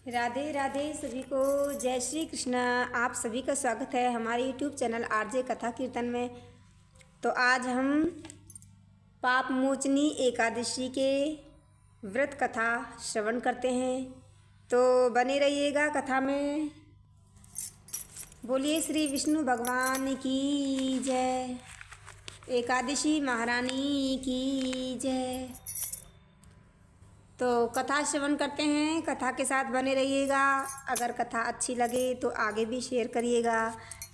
राधे राधे सभी को। जय श्री कृष्णा। आप सभी का स्वागत है हमारे यूट्यूब चैनल आरजे कथा कीर्तन में। तो आज हम पाप मोचनी एकादशी के व्रत कथा श्रवण करते हैं, तो बने रहिएगा कथा में। बोलिए श्री विष्णु भगवान की जय, एकादशी महारानी की जय। तो कथा श्रवण करते हैं, कथा के साथ बने रहिएगा। अगर कथा अच्छी लगे तो आगे भी शेयर करिएगा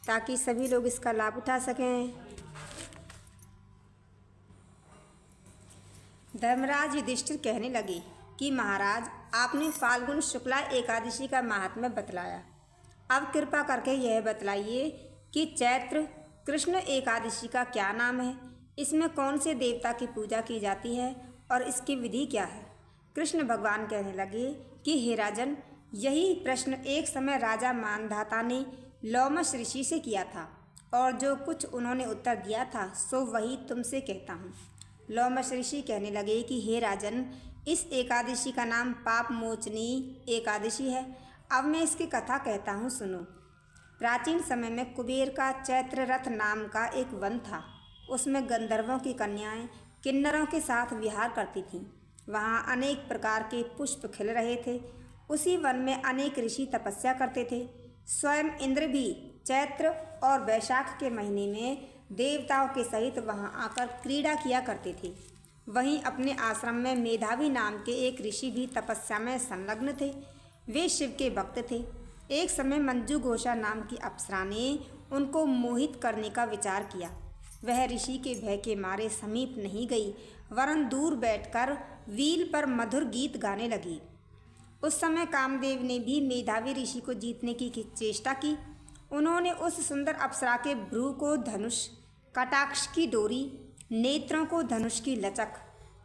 ताकि सभी लोग इसका लाभ उठा सकें। धर्मराज युधिष्ठिर कहने लगे कि महाराज, आपने फाल्गुन शुक्ला एकादशी का महात्म्य बतलाया। अब कृपा करके यह बतलाइए कि चैत्र कृष्ण एकादशी का क्या नाम है, इसमें कौन से देवता की पूजा की जाती है और इसकी विधि क्या है। कृष्ण भगवान कहने लगे कि हे राजन, यही प्रश्न एक समय राजा मानधाता ने लोमश ऋषि से किया था और जो कुछ उन्होंने उत्तर दिया था सो वही तुमसे कहता हूँ। लोमश ऋषि कहने लगे कि हे राजन, इस एकादशी का नाम पाप मोचनी एकादशी है। अब मैं इसकी कथा कहता हूँ, सुनो। प्राचीन समय में कुबेर का चैत्र रथ नाम का एक वन था। उसमें गंधर्वों की कन्याएं किन्नरों के साथ विहार करती थीं। वहाँ अनेक प्रकार के पुष्प खिल रहे थे। उसी वन में अनेक ऋषि तपस्या करते थे। स्वयं इंद्र भी चैत्र और वैशाख के महीने में देवताओं के सहित वहाँ आकर क्रीड़ा किया करते थे। वहीं अपने आश्रम में मेधावी नाम के एक ऋषि भी तपस्या में संलग्न थे। वे शिव के भक्त थे। एक समय मंजू घोषा नाम की अप्सरा ने उनको मोहित करने का विचार किया। वह ऋषि के भय के मारे समीप नहीं गई, वरन दूर बैठकर वील पर मधुर गीत गाने लगी। उस समय कामदेव ने भी मेधावी ऋषि को जीतने की चेष्टा की। उन्होंने उस सुंदर अप्सरा के भ्रू को धनुष, कटाक्ष की डोरी, नेत्रों को धनुष की लचक,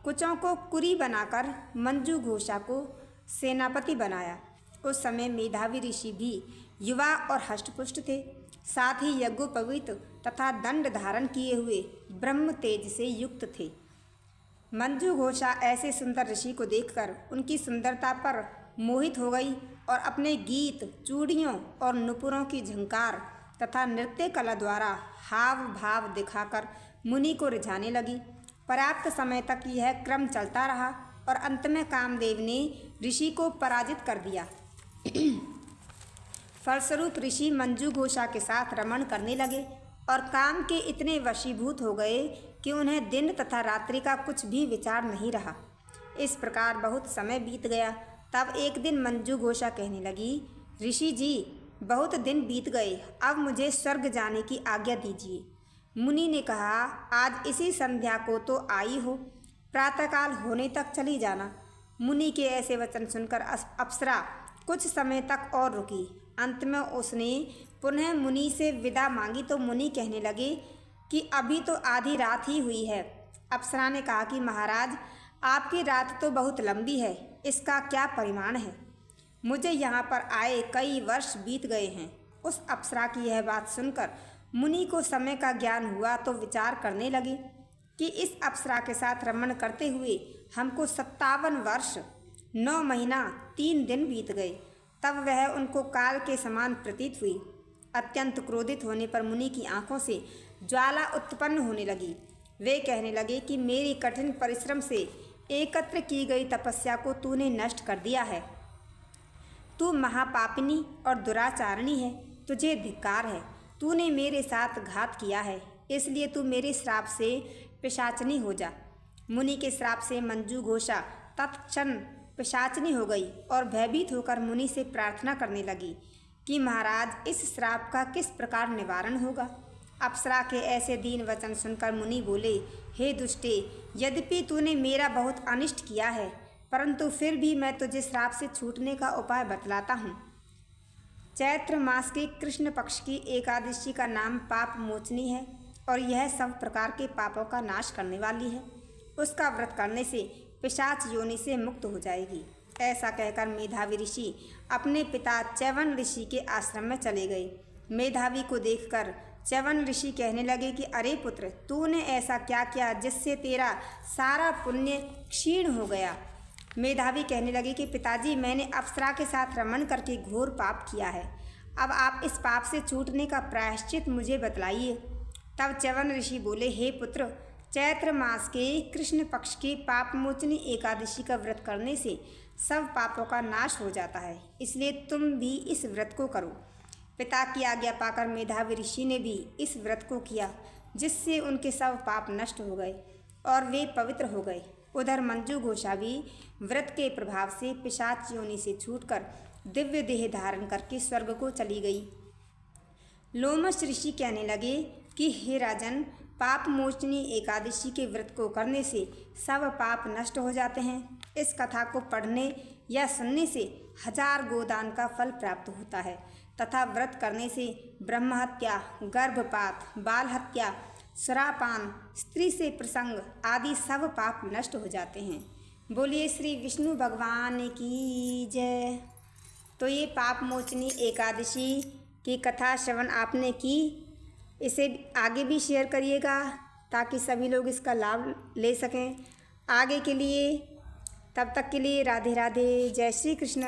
कुचों को कुरी बनाकर मंजू घोषा को सेनापति बनाया। उस समय मेधावी ऋषि भी युवा और हष्टपुष्ट थे, साथ ही यज्ञोपवीत तथा दंड धारण किए हुए ब्रह्म तेज से युक्त थे। मंजू घोषा ऐसे सुंदर ऋषि को देखकर उनकी सुंदरता पर मोहित हो गई और अपने गीत, चूड़ियों और नुपुरों की झंकार तथा नृत्य कला द्वारा हाव भाव दिखाकर मुनि को रिझाने लगी। पर्याप्त समय तक यह क्रम चलता रहा और अंत में कामदेव ने ऋषि को पराजित कर दिया। फलस्वरूप ऋषि मंजू घोषा के साथ रमण करने लगे और काम के इतने वशीभूत हो गए कि उन्हें दिन तथा रात्रि का कुछ भी विचार नहीं रहा। इस प्रकार बहुत समय बीत गया। तब एक दिन मंजू घोषा कहने लगी, ऋषि जी, बहुत दिन बीत गए, अब मुझे स्वर्ग जाने की आज्ञा दीजिए। मुनि ने कहा, आज इसी संध्या को तो आई हो, प्रातःकाल होने तक चली जाना। मुनि के ऐसे वचन सुनकर अप्सरा कुछ समय तक और रुकी। अंत में उसने पुनः मुनि से विदा मांगी तो मुनि कहने लगे कि अभी तो आधी रात ही हुई है। अप्सरा ने कहा कि महाराज, आपकी रात तो बहुत लंबी है, इसका क्या परिमाण है? मुझे यहाँ पर आए कई वर्ष बीत गए हैं। उस अप्सरा की यह बात सुनकर मुनि को समय का ज्ञान हुआ तो विचार करने लगे कि इस अप्सरा के साथ रमण करते हुए हमको 57 वर्ष 9 महीना 3 दिन बीत गए। तब वह उनको काल के समान प्रतीत हुई। अत्यंत क्रोधित होने पर मुनि की आंखों से ज्वाला उत्पन्न होने लगी। वे कहने लगे कि मेरी कठिन परिश्रम से एकत्र की गई तपस्या को तूने नष्ट कर दिया है। तू महापापिनी और दुराचारणी है, तुझे धिक्कार है। तूने मेरे साथ घात किया है, इसलिए तू मेरे श्राप से पिशाचनी हो जा। मुनि के श्राप से मंजू घोषा तत्क्षण पिशाचनी हो गई और भयभीत होकर मुनि से प्रार्थना करने लगी कि महाराज, इस श्राप का किस प्रकार निवारण होगा। अप्सरा के ऐसे दीन वचन सुनकर मुनि बोले, हे दुष्टे, यद्यपि तूने मेरा बहुत अनिष्ट किया है, परंतु फिर भी मैं तुझे श्राप से छूटने का उपाय बतलाता हूँ। चैत्र मास के कृष्ण पक्ष की एकादशी का नाम पाप मोचनी है और यह सब प्रकार के पापों का नाश करने वाली है। उसका व्रत करने से पिशाच योनि से मुक्त हो जाएगी। ऐसा कहकर मेधावी ऋषि अपने पिता च्यवन ऋषि के आश्रम में चले गए। मेधावी को देखकर च्यवन ऋषि कहने लगे कि अरे पुत्र, तूने ऐसा क्या किया जिससे तेरा सारा पुण्य क्षीण हो गया। मेधावी कहने लगी कि पिताजी, मैंने अप्सरा के साथ रमण करके घोर पाप किया है। अब आप इस पाप से छूटने का प्रायश्चित मुझे बतलाइए। तब च्यवन ऋषि बोले, हे पुत्र, चैत्र मास के कृष्ण पक्ष के पापमोचनी एकादशी का व्रत करने से सब पापों का नाश हो जाता है, इसलिए तुम भी इस व्रत को करो। पिता की आज्ञा पाकर मेधावी ऋषि ने भी इस व्रत को किया, जिससे उनके सब पाप नष्ट हो गए और वे पवित्र हो गए। उधर मंजू घोषा भी व्रत के प्रभाव से पिशाच योनि से छूटकर दिव्य देह धारण करके स्वर्ग को चली गई। लोमश ऋषि कहने लगे कि हे राजन, पाप मोचनी एकादशी के व्रत को करने से सब पाप नष्ट हो जाते हैं। इस कथा को पढ़ने या सुनने से 1000 गोदान का फल प्राप्त होता है तथा व्रत करने से ब्रह्महत्या, गर्भपात, बाल हत्या, सुरापान, स्त्री से प्रसंग आदि सब पाप नष्ट हो जाते हैं। बोलिए श्री विष्णु भगवान की जय। तो ये पाप मोचनी एकादशी की कथा श्रवण आपने की, इसे आगे भी शेयर करिएगा ताकि सभी लोग इसका लाभ ले सकें आगे के लिए। तब तक के लिए राधे राधे, जय श्री कृष्ण।